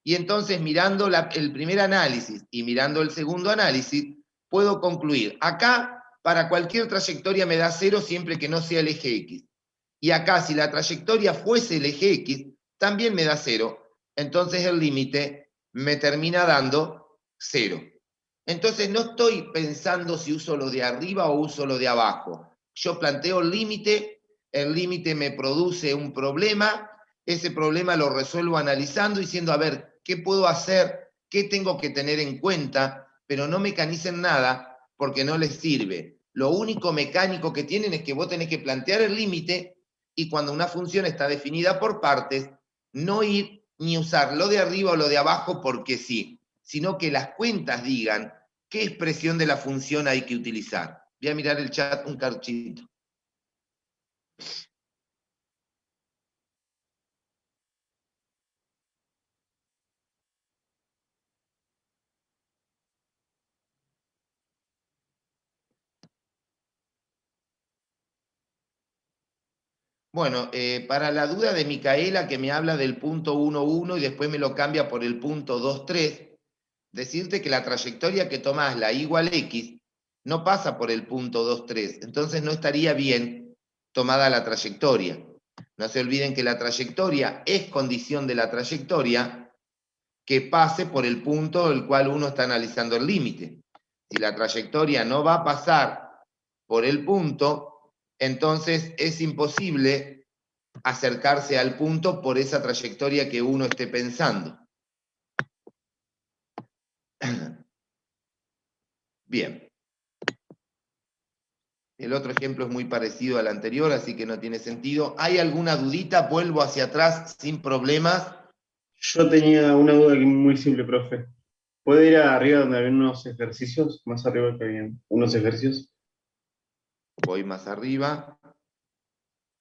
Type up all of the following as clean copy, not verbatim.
Y entonces mirando el primer análisis y mirando el segundo análisis, puedo concluir, acá para cualquier trayectoria me da 0 siempre que no sea el eje X. Y acá si la trayectoria fuese el eje X, también me da 0. Entonces el límite me termina dando 0. Entonces no estoy pensando si uso lo de arriba o uso lo de abajo. Yo planteo el límite me produce un problema, ese problema lo resuelvo analizando, diciendo, a ver, ¿qué puedo hacer? ¿Qué tengo que tener en cuenta? Pero no mecanicen nada porque no les sirve. Lo único mecánico que tienen es que vos tenés que plantear el límite y cuando una función está definida por partes, no ir ni usar lo de arriba o lo de abajo porque sí, sino que las cuentas digan qué expresión de la función hay que utilizar. Voy a mirar el chat un cachito. Bueno, para la duda de Micaela que me habla del punto 1,1 y después me lo cambia por el punto 2,3, decirte que la trayectoria que tomás, la igual X, no pasa por el punto 2,3, entonces no estaría bien tomada la trayectoria. No se olviden que la trayectoria es condición de la trayectoria que pase por el punto del cual uno está analizando el límite. Si la trayectoria no va a pasar por el punto, entonces es imposible acercarse al punto por esa trayectoria que uno esté pensando. Bien. El otro ejemplo es muy parecido al anterior, así que no tiene sentido. ¿Hay alguna dudita? Vuelvo hacia atrás sin problemas. Yo tenía una duda muy simple, profe. ¿Puede ir arriba donde había unos ejercicios? Más arriba que habían unos ejercicios. Voy más arriba.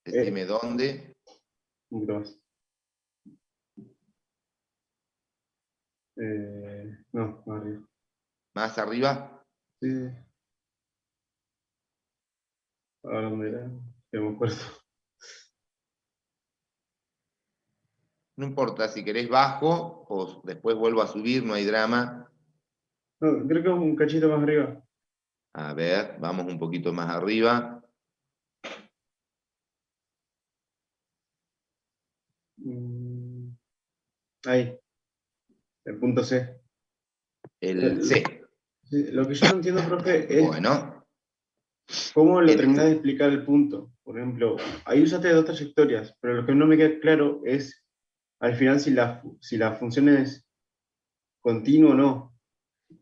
Decime dónde. Un poquito más. No, más arriba. Más arriba. Sí. Ahora dónde era. Que no me acuerdo. No importa, si querés bajo o después vuelvo a subir, no hay drama. No, creo que un cachito más arriba. A ver, vamos un poquito más arriba. Ahí, el punto C. El C. Sí, lo que yo no entiendo, profe, es Bueno, cómo lo en el terminás de explicar el punto. Por ejemplo, ahí usaste dos trayectorias, pero lo que no me queda claro es al final si la función es continua o no.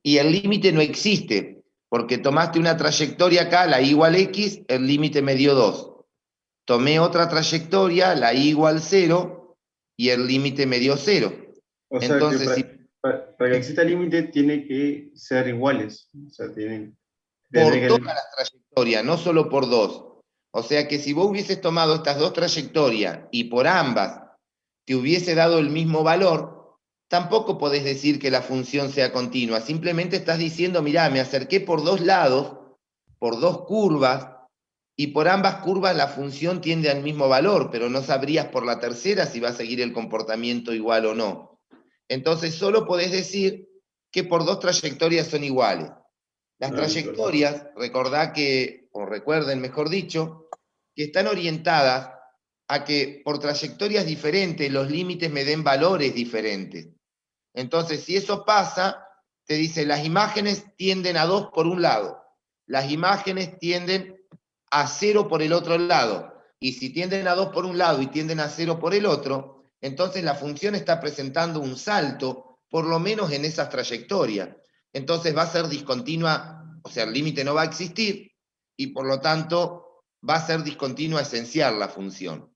y el límite no existe, porque tomaste una trayectoria acá, la I igual X, el límite me dio 2. Tomé otra trayectoria, la I igual 0, y el límite me dio 0. O sea que Entonces, si para que exista límite tiene que ser iguales. O sea, tendría por todas que... las trayectorias, no solo por 2. O sea que si vos hubieses tomado estas dos trayectorias y por ambas te hubiese dado el mismo valor, tampoco podés decir que la función sea continua. Simplemente estás diciendo, mirá, me acerqué por dos lados, por dos curvas, y por ambas curvas la función tiende al mismo valor, pero no sabrías por la tercera si va a seguir el comportamiento igual o no. Entonces solo podés decir que por dos trayectorias son iguales. Las Ah, listo. trayectorias, recordá que, o recuerden mejor dicho, que están orientadas a que por trayectorias diferentes los límites me den valores diferentes. Entonces, si eso pasa, te dice, las imágenes tienden a 2 por un lado, las imágenes tienden a 0 por el otro lado, y si tienden a 2 por un lado y tienden a 0 por el otro, entonces la función está presentando un salto, por lo menos en esas trayectorias. Entonces va a ser discontinua, o sea, el límite no va a existir, y por lo tanto va a ser discontinua esencial la función.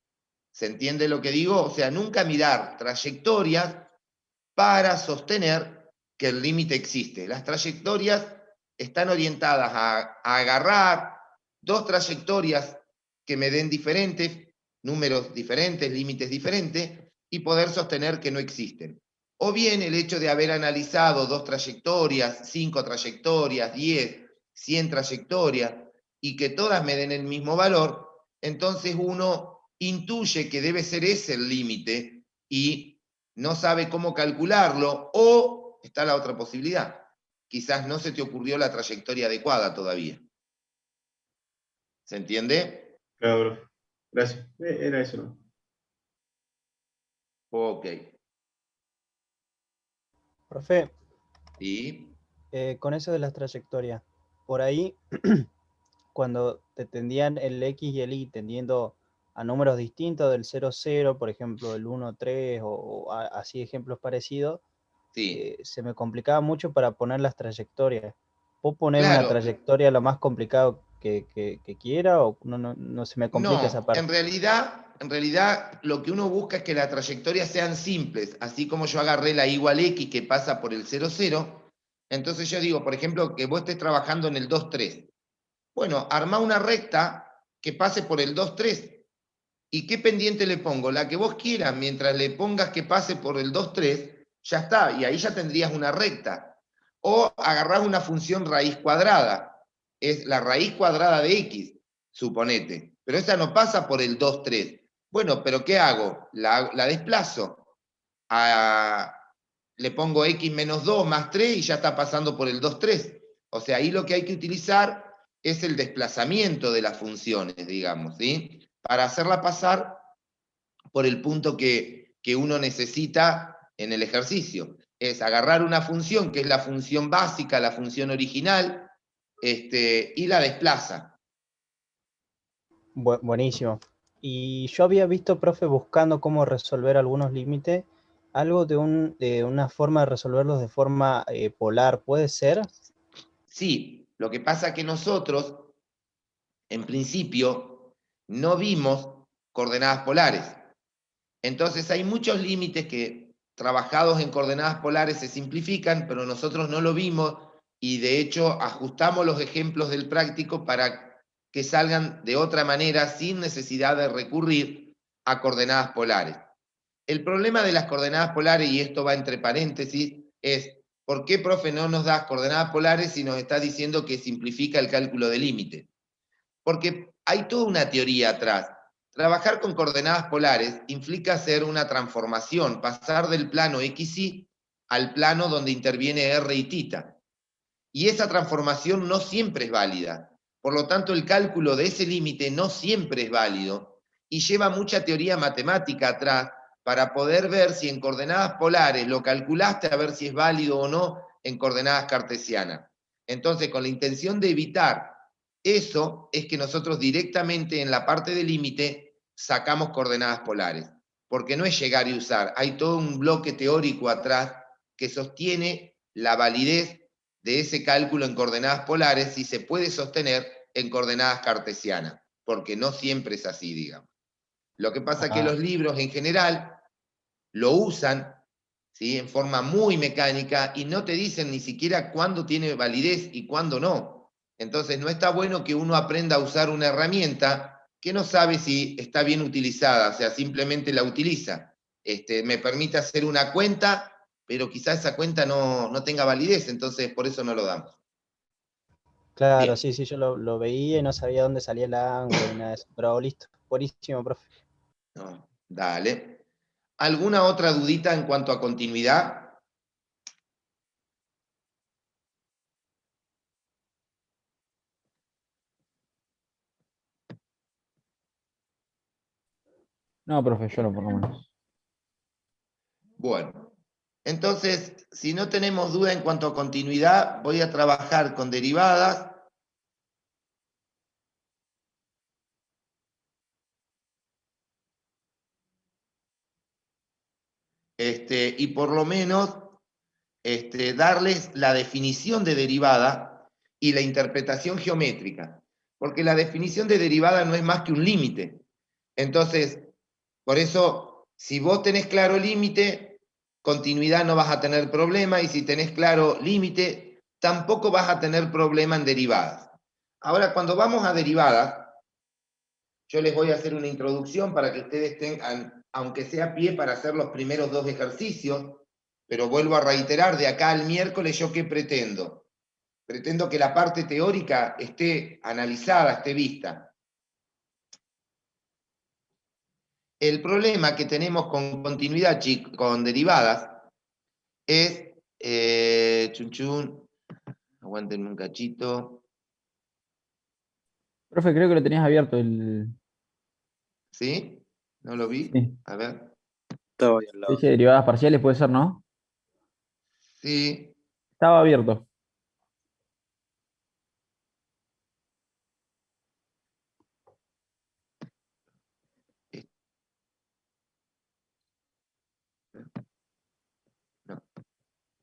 ¿Se entiende lo que digo? O sea, nunca mirar trayectorias para sostener que el límite existe. Las trayectorias están orientadas a agarrar dos trayectorias que me den diferentes, números diferentes, límites diferentes, y poder sostener que no existen. O bien el hecho de haber analizado dos trayectorias, 5 trayectorias, 10, 100 trayectorias, y que todas me den el mismo valor, entonces uno intuye que debe ser ese el límite y no sabe cómo calcularlo, o está la otra posibilidad. Quizás no se te ocurrió la trayectoria adecuada todavía. ¿Se entiende? Claro, profe. Gracias. Era eso, ¿no? Ok. Profe, ¿Y? con eso de las trayectorias, por ahí, cuando te tendían el X y el Y tendiendo a números distintos del 0, 0, por ejemplo, el 1, 3, así ejemplos parecidos, Sí. se me complicaba mucho para poner las trayectorias. ¿Puedo poner una Claro, trayectoria lo más complicado que quiera o no se me complica esa no, parte? en realidad lo que uno busca es que las trayectorias sean simples, así como yo agarré la igual X que pasa por el 0, 0, entonces yo digo, por ejemplo, que vos estés trabajando en el 2, 3. Bueno, armá una recta que pase por el 2, 3. ¿Y qué pendiente le pongo? La que vos quieras, mientras le pongas que pase por el 2, 3, ya está, y ahí ya tendrías una recta. O agarrás una función raíz cuadrada, es la raíz cuadrada de x, suponete, pero esa no pasa por el 2, 3. Bueno, pero ¿qué hago? La desplazo. Le pongo x menos 2 más 3 y ya está pasando por el 2, 3. O sea, ahí lo que hay que utilizar es el desplazamiento de las funciones, digamos, ¿sí? Para hacerla pasar por el punto que uno necesita en el ejercicio. Es agarrar una función que es la función básica, la función original, y la desplaza. Buenísimo. Y yo había visto, profe, buscando cómo resolver algunos límites, algo de una forma de resolverlos de forma polar, ¿puede ser? Sí, lo que pasa que nosotros, en principio, no vimos coordenadas polares. Entonces hay muchos límites que trabajados en coordenadas polares se simplifican, pero nosotros no lo vimos y de hecho ajustamos los ejemplos del práctico para que salgan de otra manera sin necesidad de recurrir a coordenadas polares. El problema de las coordenadas polares, y esto va entre paréntesis, es ¿por qué, profe, no nos das coordenadas polares si nos está diciendo que simplifica el cálculo de límite? Porque hay toda una teoría atrás. Trabajar con coordenadas polares implica hacer una transformación, pasar del plano XY al plano donde interviene R y θ. Y esa transformación no siempre es válida. Por lo tanto, el cálculo de ese límite no siempre es válido y lleva mucha teoría matemática atrás para poder ver si en coordenadas polares lo calculaste a ver si es válido o no en coordenadas cartesianas. Entonces, con la intención de evitar eso, es que nosotros directamente en la parte del límite sacamos coordenadas polares, porque no es llegar y usar, hay todo un bloque teórico atrás que sostiene la validez de ese cálculo en coordenadas polares si se puede sostener en coordenadas cartesianas, porque no siempre es así, digamos. Lo que pasa es que Ah, los libros en general lo usan, ¿sí?, en forma muy mecánica y no te dicen ni siquiera cuándo tiene validez y cuándo no. Entonces no está bueno que uno aprenda a usar una herramienta que no sabe si está bien utilizada, o sea, simplemente la utiliza. Me permite hacer una cuenta, pero quizás esa cuenta no tenga validez, entonces por eso no lo damos. claro, Bien, sí, sí, yo lo veía y no sabía dónde salía el ángulo ni nada de eso. Pero listo, buenísimo, profe. no, dale. ¿Alguna otra dudita en cuanto a continuidad? No, profe, yo no, por lo menos. Bueno, entonces, si no tenemos duda en cuanto a continuidad, voy a trabajar con derivadas. Y por lo menos darles la definición de derivada y la interpretación geométrica, porque la definición de derivada no es más que un límite. Entonces, por eso, si vos tenés claro límite, continuidad no vas a tener problema, y si tenés claro límite, tampoco vas a tener problema en derivadas. Ahora, cuando vamos a derivadas, yo les voy a hacer una introducción para que ustedes tengan, aunque sea pie para hacer los primeros dos ejercicios, pero vuelvo a reiterar, de acá al miércoles, ¿yo qué pretendo? Pretendo que la parte teórica esté analizada, esté vista. El problema que tenemos con continuidad, con derivadas, es, aguanten un cachito, Profe, creo que lo tenías abierto el. ¿sí? ¿No lo vi? Sí. A ver, Estaba ahí al lado. Dice derivadas parciales, puede ser, ¿no? sí, Estaba abierto.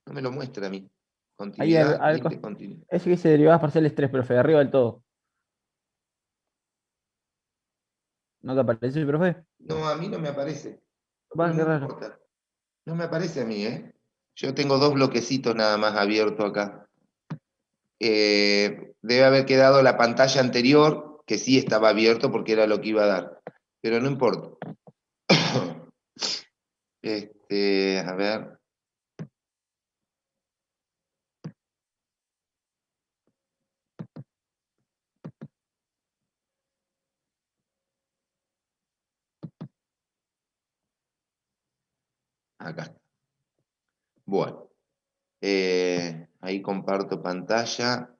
no me lo muestra a mí. Ahí Continuidad, límite, continuidad. ese que dice derivadas parciales 3, profe, arriba del todo. ¿No te aparece, profe? No, a mí no me aparece. Va, Pero qué no raro. importa. No me aparece a mí, ¿eh? Yo tengo 2 bloquecitos nada más abiertos acá. Debe haber quedado la pantalla anterior, que sí estaba abierto porque era lo que iba a dar. Pero no importa. A ver. Acá está. Bueno. Ahí comparto pantalla.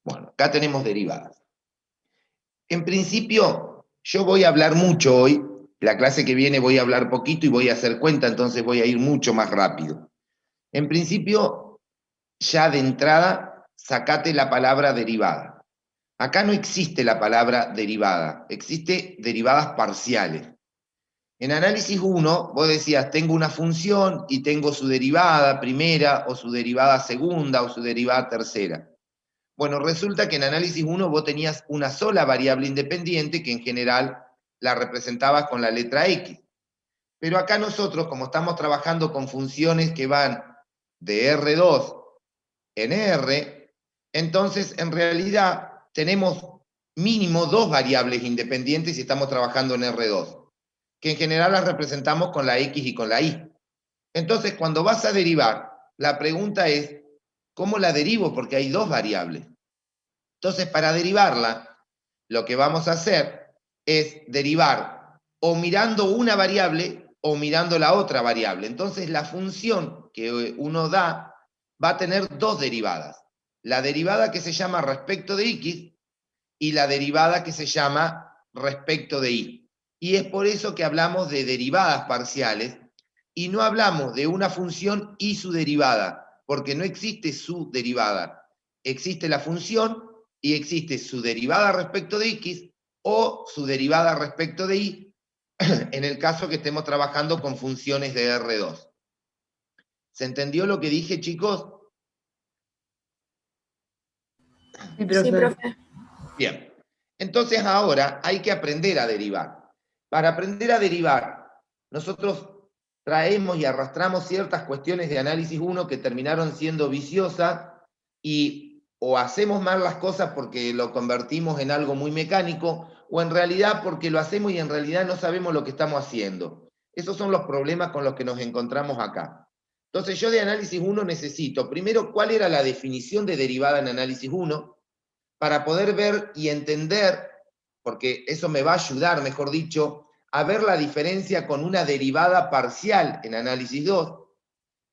Bueno, acá tenemos derivadas. En principio, yo voy a hablar mucho hoy. La clase que viene voy a hablar poquito y voy a hacer cuenta, entonces voy a ir mucho más rápido. En principio, ya de entrada, sacate la palabra derivada. Acá no existe la palabra derivada, existe derivadas parciales. En análisis 1, vos decías, tengo una función y tengo su derivada primera, o su derivada segunda, o su derivada tercera. Bueno, resulta que en análisis 1 vos tenías una sola variable independiente que en general la representabas con la letra X. Pero acá nosotros, como estamos trabajando con funciones que van de R2 en R, entonces en realidad tenemos mínimo 2 variables independientes si estamos trabajando en R2, que en general las representamos con la X y con la Y. Entonces, cuando vas a derivar, la pregunta es, ¿cómo la derivo? Porque hay 2 variables. Entonces, para derivarla, lo que vamos a hacer es derivar o mirando una variable o mirando la otra variable. Entonces, la función que uno da va a tener 2 derivadas. La derivada que se llama respecto de X y la derivada que se llama respecto de Y. Y es por eso que hablamos de derivadas parciales y no hablamos de una función y su derivada, porque no existe su derivada. Existe la función y existe su derivada respecto de X o su derivada respecto de Y, en el caso que estemos trabajando con funciones de R2. ¿Se entendió lo que dije, chicos? Sí, profe. Sí, profe. Bien. Entonces ahora hay que aprender a derivar. Para aprender a derivar, nosotros traemos y arrastramos ciertas cuestiones de análisis 1 que terminaron siendo viciosas y o hacemos mal las cosas porque lo convertimos en algo muy mecánico o en realidad porque lo hacemos y en realidad no sabemos lo que estamos haciendo. Esos son los problemas con los que nos encontramos acá. Entonces yo de análisis 1 necesito, primero, ¿cuál era la definición de derivada en análisis 1? Para poder ver y entender, porque eso me va a ayudar, mejor dicho, a ver la diferencia con una derivada parcial en análisis 2.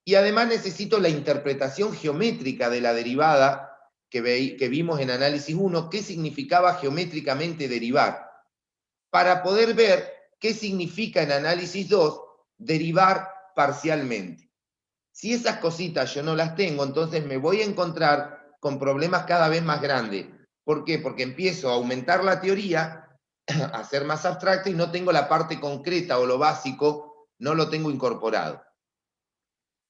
Y además necesito la interpretación geométrica de la derivada que vimos en análisis 1, qué significaba geométricamente derivar, para poder ver qué significa en análisis 2 derivar parcialmente. Si esas cositas yo no las tengo, entonces me voy a encontrar con problemas cada vez más grandes. ¿Por qué? Porque empiezo a aumentar la teoría, a ser más abstracta y no tengo la parte concreta o lo básico, no lo tengo incorporado.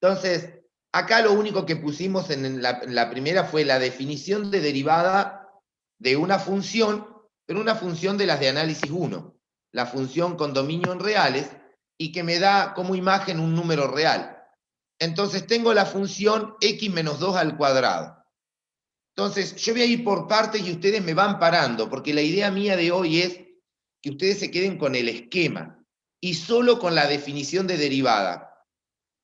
Entonces, acá lo único que pusimos en la primera fue la definición de derivada de una función, pero una función de las de análisis 1, la función con dominio en reales y que me da como imagen un número real. Entonces tengo la función x menos 2 al cuadrado. Entonces yo voy a ir por partes y ustedes me van parando, porque la idea mía de hoy es que ustedes se queden con el esquema y solo con la definición de derivada.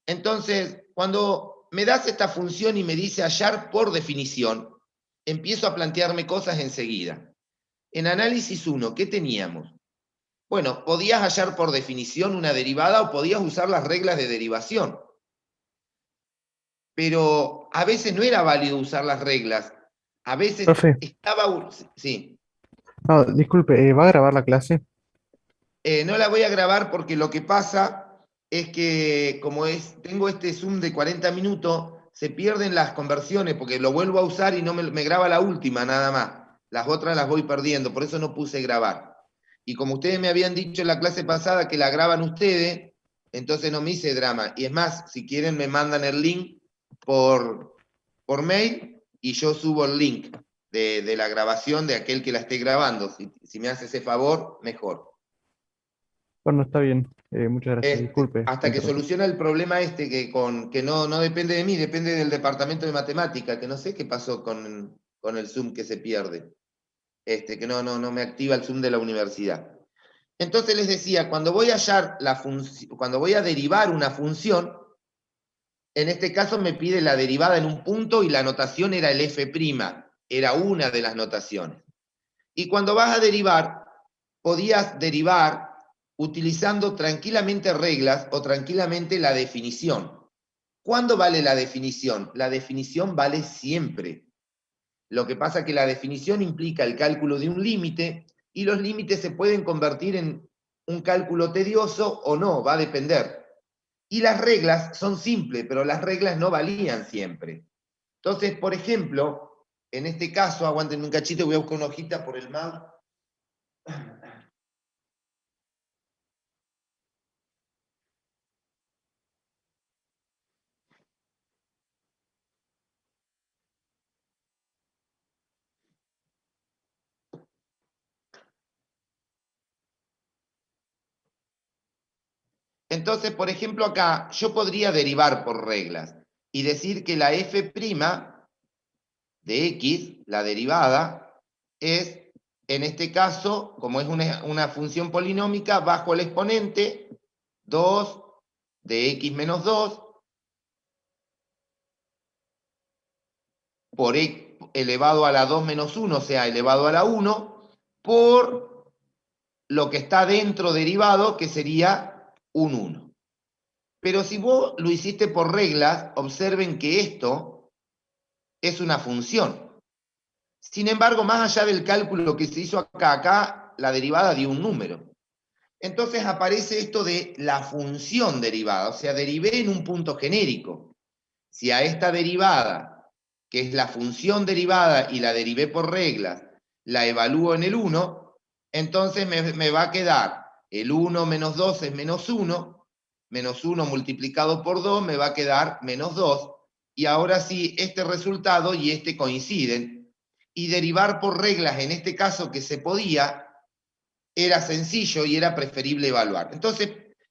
Entonces, cuando me das esta función y me dice hallar por definición, empiezo a plantearme cosas enseguida. En análisis 1, ¿qué teníamos? Bueno, podías hallar por definición una derivada o podías usar las reglas de derivación. Pero a veces no era válido usar las reglas. A veces Profe, estaba... Sí. no, disculpe, ¿va a grabar la clase? No la voy a grabar porque lo que pasa es que como tengo este Zoom de 40 minutos, se pierden las conversiones porque lo vuelvo a usar y no me graba la última nada más. Las otras las voy perdiendo, por eso no puse grabar. Y como ustedes me habían dicho en la clase pasada que la graban ustedes, entonces no me hice drama. Y es más, si quieren me mandan el link por mail y yo subo el link de la grabación de aquel que la esté grabando. Si me hace ese favor, mejor. Bueno, está bien. Muchas gracias. Disculpe. Hasta que soluciona el problema que no depende de mí, depende del departamento de matemática, que no sé qué pasó con el Zoom que se pierde. Que no me activa el Zoom de la universidad. Entonces les decía, cuando voy a hallar cuando voy a derivar una función, en este caso me pide la derivada en un punto y la notación era el f', era una de las notaciones. Y cuando vas a derivar, podías derivar utilizando tranquilamente reglas o tranquilamente la definición. ¿Cuándo vale la definición? La definición vale siempre. Lo que pasa es que la definición implica el cálculo de un límite y los límites se pueden convertir en un cálculo tedioso o no, va a depender. Y las reglas son simples, pero las reglas no valían siempre. Entonces, por ejemplo, en este caso, aguántenme un cachito, voy a buscar una hojita por el mouse. Entonces, por ejemplo, acá yo podría derivar por reglas y decir que la f' de x, la derivada, es, en este caso, como es una función polinómica, bajo el exponente 2 de x menos 2 por x elevado a la 2 menos 1, o sea, elevado a la 1, por lo que está dentro derivado, que sería un 1. Pero si vos lo hiciste por reglas, observen que esto es una función. Sin embargo, más allá del cálculo que se hizo acá la derivada dio un número. Entonces aparece esto de la función derivada, o sea, derivé en un punto genérico. Si a esta derivada, que es la función derivada y la derivé por reglas, la evalúo en el 1, entonces me va a quedar el 1 menos 2 es menos 1, menos 1 multiplicado por 2 me va a quedar menos 2, y ahora sí, este resultado y este coinciden, y derivar por reglas, en este caso que se podía, era sencillo y era preferible evaluar. Entonces,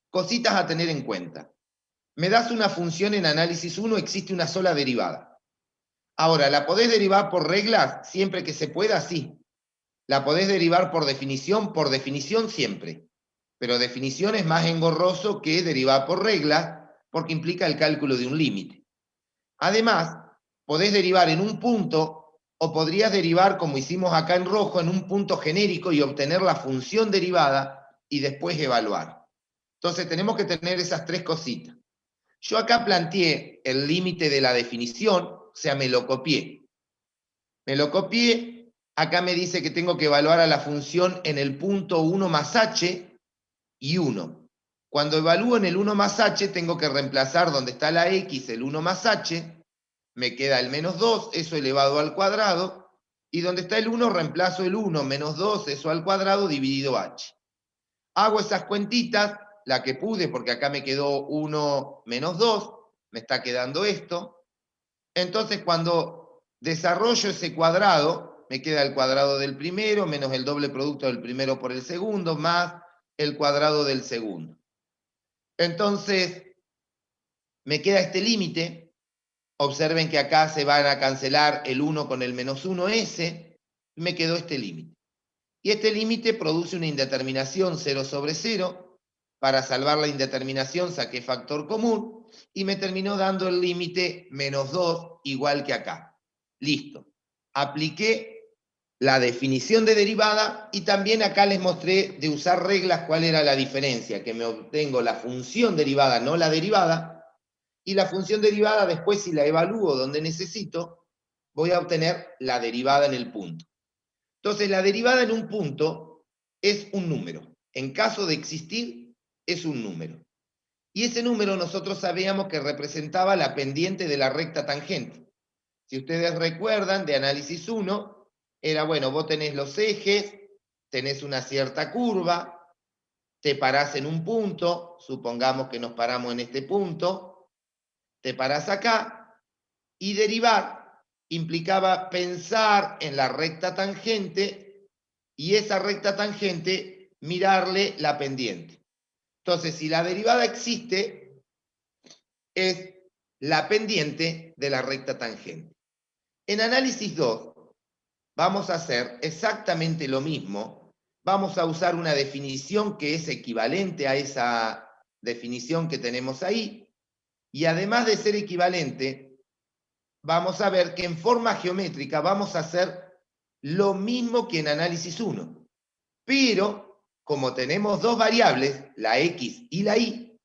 cositas a tener en cuenta. Me das una función en análisis 1, existe una sola derivada. Ahora, ¿la podés derivar por reglas? Siempre que se pueda, sí. ¿La podés derivar por definición? Por definición siempre. Pero definición es más engorroso que derivar por reglas, porque implica el cálculo de un límite. Además, podés derivar en un punto o podrías derivar, como hicimos acá en rojo, en un punto genérico y obtener la función derivada y después evaluar. Entonces tenemos que tener esas tres cositas. Yo acá planteé el límite de la definición, o sea, me lo copié. Me lo copié, acá me dice que tengo que evaluar a la función en el punto 1 más h y 1. Cuando evalúo en el 1 más h, tengo que reemplazar donde está la x, el 1 más h, me queda el menos 2, eso elevado al cuadrado, y donde está el 1 reemplazo el 1 menos 2, eso al cuadrado, dividido h. Hago esas cuentitas, la que pude, porque acá me quedó 1 menos 2, me está quedando esto. Entonces, cuando desarrollo ese cuadrado, me queda el cuadrado del primero, menos el doble producto del primero por el segundo, más el cuadrado del segundo. Entonces, me queda este límite. Observen que acá se van a cancelar el 1 con el menos 1s, y me quedó este límite. Y este límite produce una indeterminación 0 sobre 0. Para salvar la indeterminación saqué factor común, y me terminó dando el límite menos 2, igual que acá. Listo. Apliqué la definición de derivada, y también acá les mostré de usar reglas cuál era la diferencia, que me obtengo la función derivada, no la derivada, y la función derivada después, si la evalúo donde necesito, voy a obtener la derivada en el punto. Entonces la derivada en un punto es un número. En caso de existir, es un número. Y ese número nosotros sabíamos que representaba la pendiente de la recta tangente. Si ustedes recuerdan de análisis 1, era, bueno, vos tenés los ejes, tenés una cierta curva, te parás en un punto, supongamos que nos paramos en este punto, te parás acá, y derivar implicaba pensar en la recta tangente, y esa recta tangente mirarle la pendiente. Entonces, si la derivada existe, es la pendiente de la recta tangente. En análisis 2, vamos a hacer exactamente lo mismo. Vamos a usar una definición que es equivalente a esa definición que tenemos ahí. Y además de ser equivalente, vamos a ver que en forma geométrica vamos a hacer lo mismo que en análisis 1. Pero, como tenemos dos variables, la x y la y,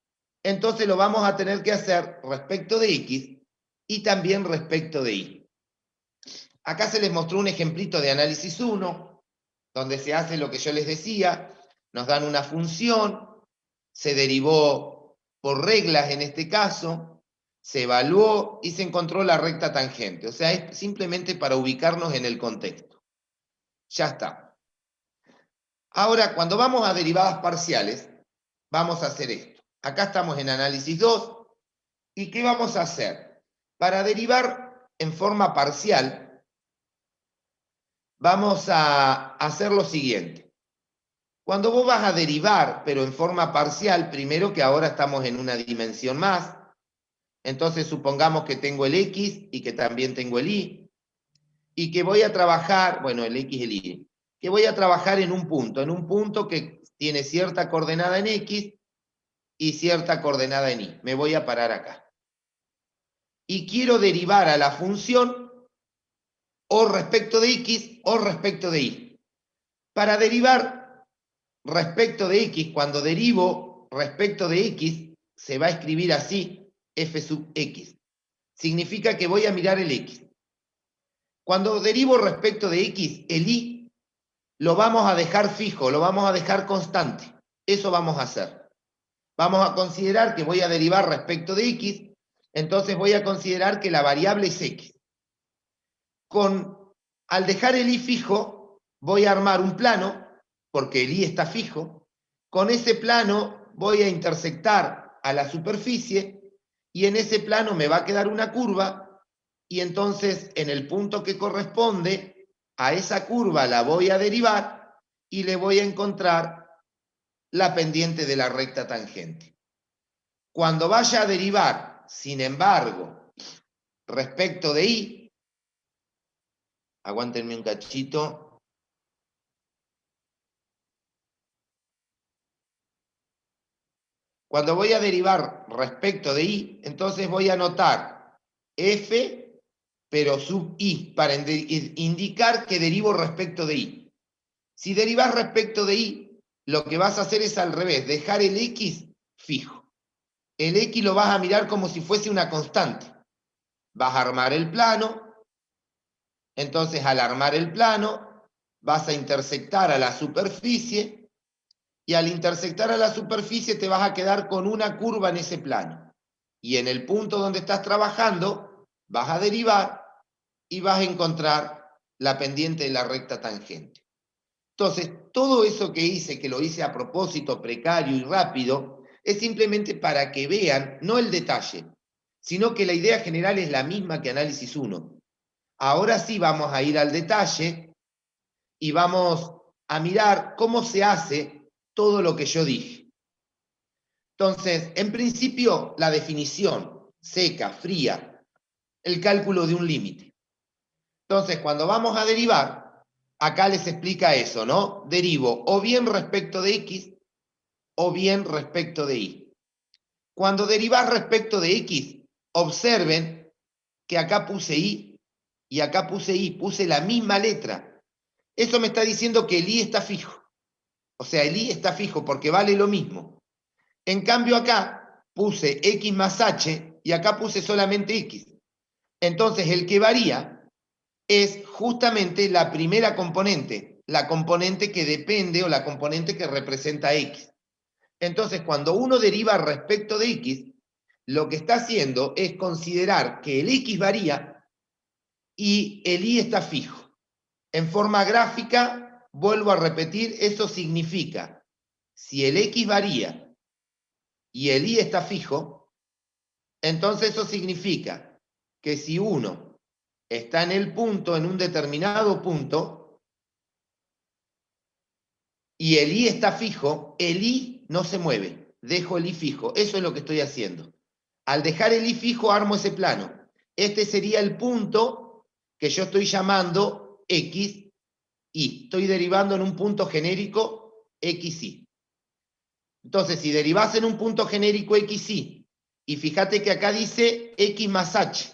entonces lo vamos a tener que hacer respecto de x y también respecto de y. Acá se les mostró un ejemplito de análisis 1, donde se hace lo que yo les decía, nos dan una función, se derivó por reglas en este caso, se evaluó y se encontró la recta tangente. O sea, es simplemente para ubicarnos en el contexto. Ya está. Ahora, cuando vamos a derivadas parciales, vamos a hacer esto. Acá estamos en análisis 2. ¿Y qué vamos a hacer? Para derivar en forma parcial, vamos a hacer lo siguiente. Cuando vos vas a derivar, pero en forma parcial, primero que ahora estamos en una dimensión más, entonces supongamos que tengo el x y que también tengo el y, y que voy a trabajar, bueno, el x y el y, que voy a trabajar en un punto que tiene cierta coordenada en x y cierta coordenada en y. Me voy a parar acá. Y quiero derivar a la función o respecto de x o respecto de y. Para derivar respecto de x, cuando derivo respecto de x, se va a escribir así, f sub x. Significa que voy a mirar el x. Cuando derivo respecto de x, el y lo vamos a dejar fijo, lo vamos a dejar constante. Eso vamos a hacer. Vamos a considerar que voy a derivar respecto de x, entonces voy a considerar que la variable es x. Al dejar el y fijo, voy a armar un plano, porque el y está fijo. Con ese plano voy a intersectar a la superficie, y en ese plano me va a quedar una curva, y entonces en el punto que corresponde a esa curva la voy a derivar, y le voy a encontrar la pendiente de la recta tangente. Cuando vaya a derivar, sin embargo, respecto de y, aguántenme un cachito. Cuando voy a derivar respecto de y, entonces voy a anotar f, pero sub i, para indicar que derivo respecto de y. Si derivas respecto de y, lo que vas a hacer es al revés, dejar el x fijo. El x lo vas a mirar como si fuese una constante. Vas a armar el plano, entonces al armar el plano, vas a intersectar a la superficie, y al intersectar a la superficie te vas a quedar con una curva en ese plano. Y en el punto donde estás trabajando, vas a derivar y vas a encontrar la pendiente de la recta tangente. Entonces, todo eso que hice, que lo hice a propósito, precario y rápido, es simplemente para que vean, no el detalle, sino que la idea general es la misma que análisis 1. Ahora sí vamos a ir al detalle y vamos a mirar cómo se hace todo lo que yo dije. Entonces, en principio, la definición seca, fría, el cálculo de un límite. Entonces, cuando vamos a derivar, acá les explica eso, ¿no? Derivo o bien respecto de x o bien respecto de y. Cuando derivás respecto de x, observen que acá puse y acá puse y, puse la misma letra. Eso me está diciendo que el I está fijo. O sea, el I está fijo porque vale lo mismo. En cambio acá puse X más H y acá puse solamente X. Entonces el que varía es justamente la primera componente, la componente que depende o la componente que representa X. Entonces cuando uno deriva respecto de X, lo que está haciendo es considerar que el X varía y el Y está fijo. En forma gráfica, vuelvo a repetir, eso significa, si el X varía y el Y está fijo, entonces eso significa que si uno está en el punto, en un determinado punto, y el I está fijo, el I no se mueve, dejo el I fijo, eso es lo que estoy haciendo. Al dejar el I fijo, armo ese plano. Este sería el punto que yo estoy llamando X, y estoy derivando en un punto genérico XY. Entonces, si derivás en un punto genérico XY, y fíjate que acá dice X más H,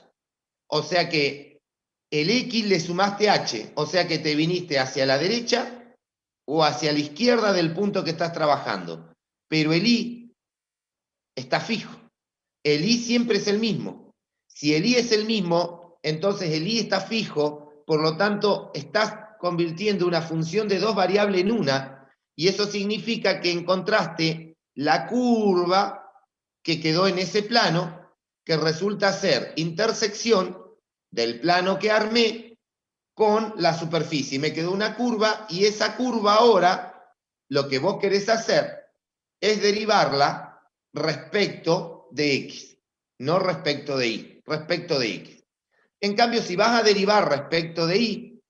o sea que el X le sumaste H, o sea que te viniste hacia la derecha o hacia la izquierda del punto que estás trabajando. Pero el Y está fijo. El Y siempre es el mismo. Si el Y es el mismo, entonces el Y está fijo, por lo tanto, estás convirtiendo una función de dos variables en una, y eso significa que encontraste la curva que quedó en ese plano, que resulta ser intersección del plano que armé con la superficie. Me quedó una curva, y esa curva ahora, lo que vos querés hacer es derivarla respecto de X, no respecto de Y, respecto de X. En cambio, si vas a derivar respecto de Y,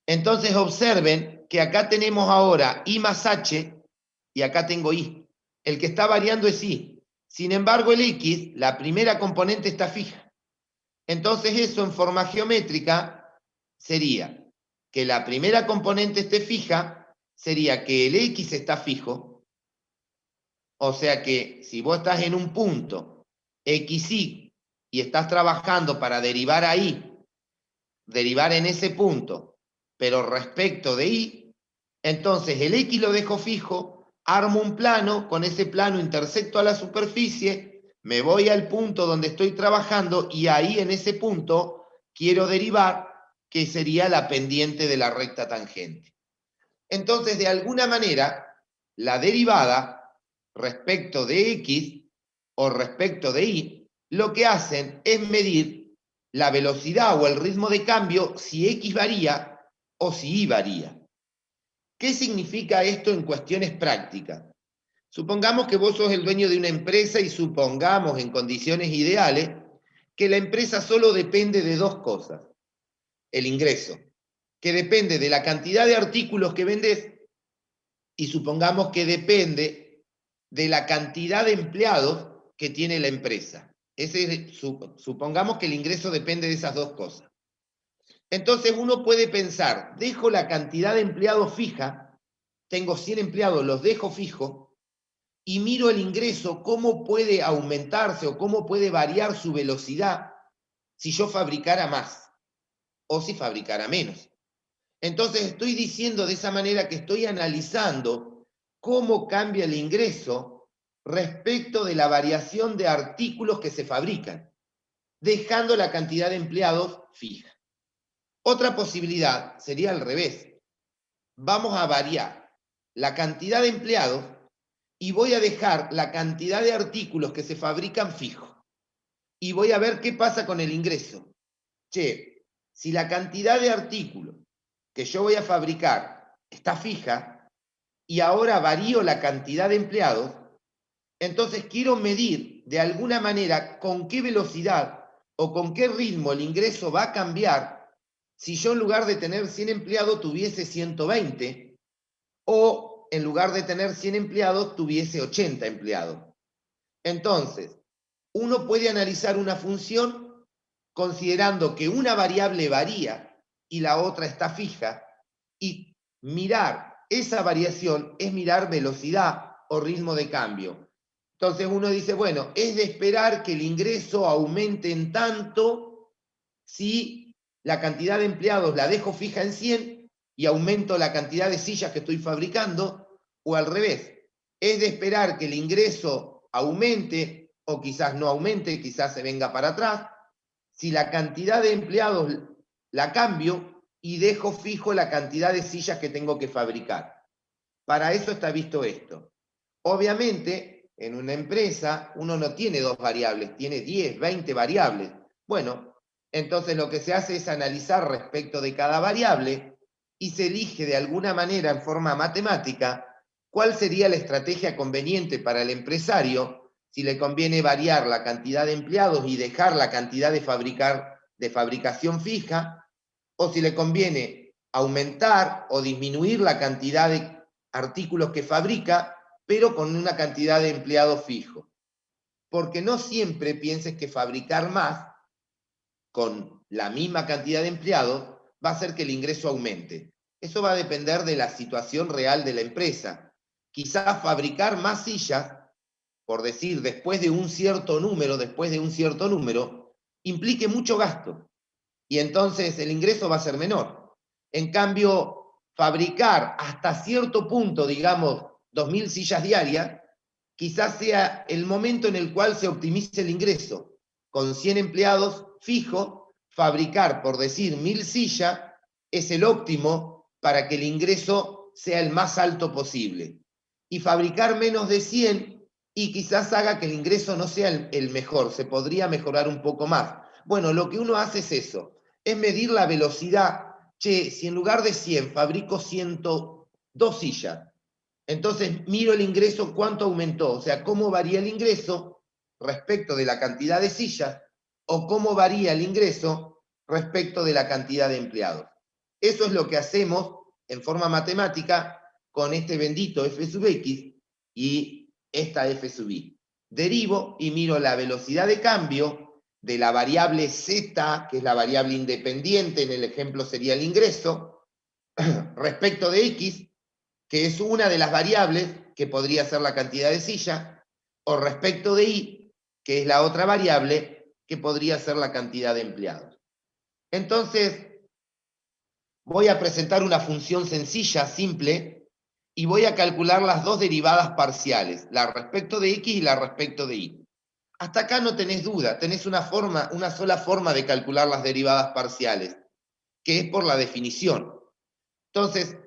entonces observen que acá tenemos ahora I más H y acá tengo I. El que está variando es I. Sin embargo, el X, la primera componente está fija. Entonces eso en forma geométrica sería que la primera componente esté fija, sería que el X está fijo. O sea que si vos estás en un punto XY y estás trabajando para derivar ahí, derivar en ese punto, pero respecto de Y, entonces el X lo dejo fijo, armo un plano, con ese plano intersecto a la superficie, me voy al punto donde estoy trabajando y ahí en ese punto quiero derivar, que sería la pendiente de la recta tangente. Entonces, de alguna manera, la derivada respecto de X o respecto de Y, lo que hacen es medir la velocidad o el ritmo de cambio si X varía o si Y varía. ¿Qué significa esto en cuestiones prácticas? Supongamos que vos sos el dueño de una empresa y supongamos en condiciones ideales que la empresa solo depende de dos cosas. El ingreso, que depende de la cantidad de artículos que vendés, y supongamos que depende de la cantidad de empleados que tiene la empresa. Supongamos que el ingreso depende de esas dos cosas. Entonces uno puede pensar, dejo la cantidad de empleados fija, tengo 100 empleados, los dejo fijos, y miro el ingreso, cómo puede aumentarse o cómo puede variar su velocidad si yo fabricara más o si fabricara menos. Entonces estoy diciendo de esa manera que estoy analizando cómo cambia el ingreso respecto de la variación de artículos que se fabrican, dejando la cantidad de empleados fija. Otra posibilidad sería al revés. Vamos a variar la cantidad de empleados y voy a dejar la cantidad de artículos que se fabrican fijo. Y voy a ver qué pasa con el ingreso. Che, si la cantidad de artículos que yo voy a fabricar está fija y ahora varío la cantidad de empleados, entonces quiero medir de alguna manera con qué velocidad o con qué ritmo el ingreso va a cambiar si yo en lugar de tener 100 empleados tuviese 120 o en lugar de tener 100 empleados tuviese 80 empleados. Entonces, uno puede analizar una función considerando que una variable varía y la otra está fija, y mirar esa variación es mirar velocidad o ritmo de cambio. Entonces uno dice, bueno, es de esperar que el ingreso aumente en tanto si la cantidad de empleados la dejo fija en 100 y aumento la cantidad de sillas que estoy fabricando, o al revés. Es de esperar que el ingreso aumente, o quizás no aumente, quizás se venga para atrás, si la cantidad de empleados la cambio y dejo fijo la cantidad de sillas que tengo que fabricar. Para eso está visto esto. Obviamente, en una empresa uno no tiene 2 variables, tiene 10, 20 variables. Bueno, entonces lo que se hace es analizar respecto de cada variable y se elige de alguna manera en forma matemática cuál sería la estrategia conveniente para el empresario, si le conviene variar la cantidad de empleados y dejar la cantidad de fabricación fija, o si le conviene aumentar o disminuir la cantidad de artículos que fabrica, pero con una cantidad de empleados fijo. Porque no siempre pienses que fabricar más con la misma cantidad de empleados va a hacer que el ingreso aumente. Eso va a depender de la situación real de la empresa. Quizás fabricar más sillas, por decir, después de un cierto número, implique mucho gasto. Y entonces el ingreso va a ser menor. En cambio, fabricar hasta cierto punto, digamos, 2.000 sillas diarias, quizás sea el momento en el cual se optimice el ingreso. Con 100 empleados fijos, fabricar, por decir, 1.000 sillas es el óptimo para que el ingreso sea el más alto posible. Y fabricar menos de 100 y quizás haga que el ingreso no sea el mejor, se podría mejorar un poco más. Bueno, lo que uno hace es eso, es medir la velocidad. Che, si en lugar de 100 fabrico 102 sillas, entonces miro el ingreso, cuánto aumentó, o sea, cómo varía el ingreso respecto de la cantidad de sillas, o cómo varía el ingreso respecto de la cantidad de empleados. Eso es lo que hacemos en forma matemática con este bendito f sub x y esta f sub y. Derivo y miro la velocidad de cambio de la variable z, que es la variable independiente, en el ejemplo sería el ingreso, respecto de x, que es una de las variables que podría ser la cantidad de sillas, o respecto de y, que es la otra variable que podría ser la cantidad de empleados. Entonces, voy a presentar una función sencilla, simple, y voy a calcular las dos derivadas parciales, la respecto de x y la respecto de y. Hasta acá no tenés duda, tenés una sola forma de calcular las derivadas parciales, que es por la definición. Entonces,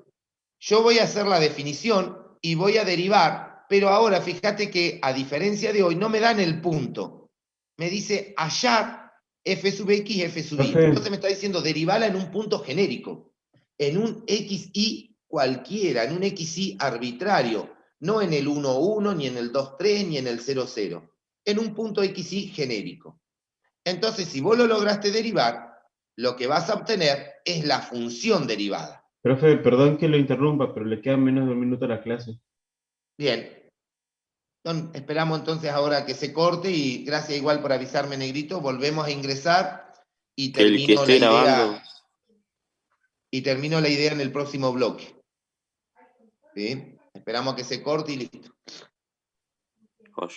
yo voy a hacer la definición y voy a derivar, pero ahora fíjate que a diferencia de hoy no me dan el punto. Me dice hallar f sub x y f sub y. Entonces me está diciendo derivarla en un punto genérico, en un xy cualquiera, en un xy arbitrario, no en el 1, 1, ni en el 2, 3, ni en el 0, 0, en un punto xy genérico. Entonces, si vos lo lograste derivar, lo que vas a obtener es la función derivada. Profe, perdón que lo interrumpa, pero le queda menos de un minuto a la clase. Bien. Esperamos entonces ahora que se corte y gracias igual por avisarme, Negrito. Volvemos a ingresar y Que el que termino la esté grabando. idea. Y termino la idea en el próximo bloque. ¿Sí? Esperamos que se corte y listo. Joya.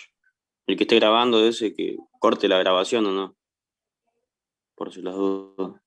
El que esté grabando ese que corte la grabación o no. Por si las dudas.